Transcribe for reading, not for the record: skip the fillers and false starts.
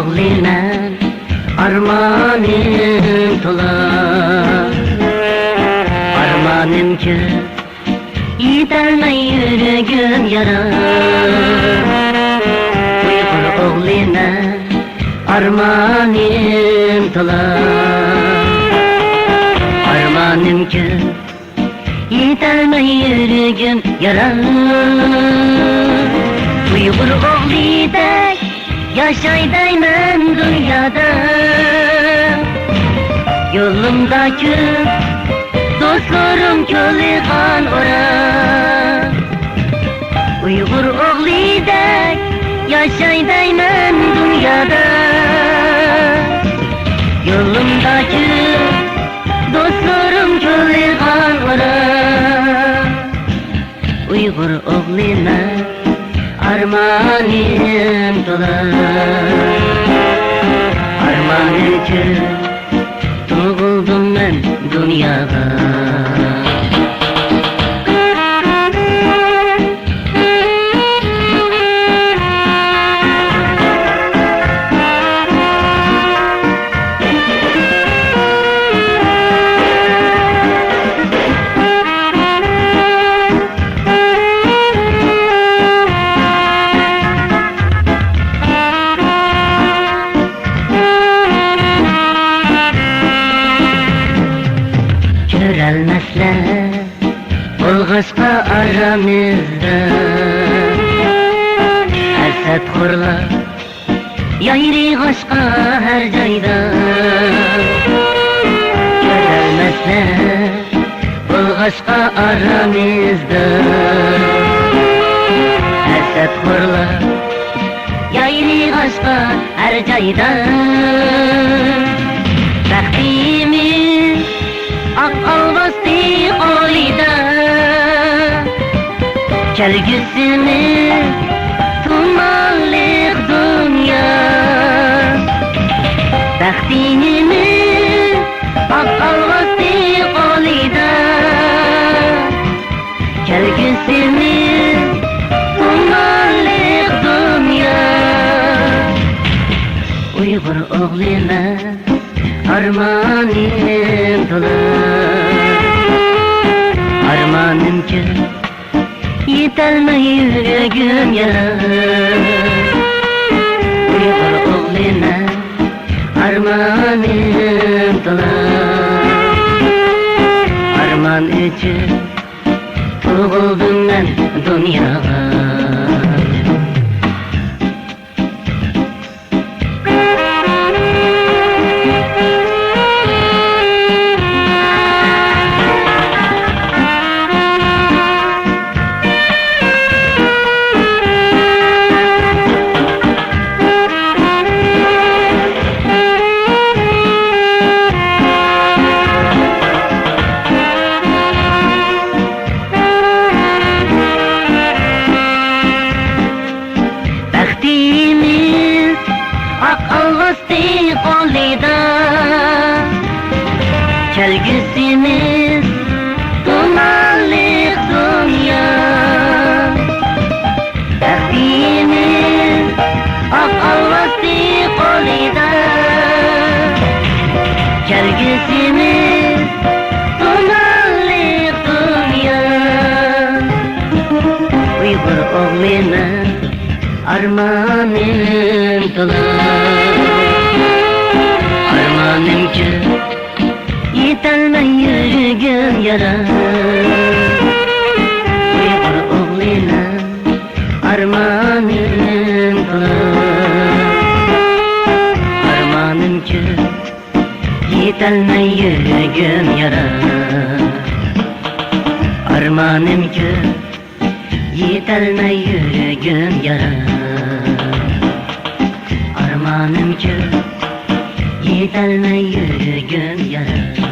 oğlimen armanım tolar. Armanım ki yeterme yüreğim yarar. Uygur oğlimen armanım tolar. Armanım ki yeterme yüreğim yarar. Uygur oğlidek yaşaydaymen dünyada. Yolumdaki dostlarım kölüğan ora. Uygur oğlidek yaşaydaymen dünyada. Yolumdaki dostlarım kölüğan ora. Uygur oğluna armanım dolar. Armanım ki doğuldum ben dünyada. Görelmezler olğaçqa aramızda. Hasad kurlar yayri aşka her cayda. Görelmezler olğaçqa aramızda. Hasad kurlar yayri aşka her cayda. Bəxtimiz ak alvasti olida. Kelgüsümüz tumanlık dünya. Bəxtimiz ak alvasti olida. Kelgüsümüz tumanlık dünya. Uygur oğluna armanım dolar. Armanım ki yeterme yüreğim yarar. Uygur oğluna armanım dolar. Arman için doğuldum ben dünyaya. Bəxtimiz ak alvasti olida. Kelgüsümüz dumanlık dünya. Bəxtimiz ak alvasti olida. Kelgüsümüz dumanlık dünya. Uygur oğluna armanım dolar. Armanım ki yeterme yüreğim yarar. Uygur oğluna armanım dolar. Armanım ki yeterme yüreğim yarar. Armanım ki yeterme yüreğim yarar. Armanım ki yeterme yüreğim yarar.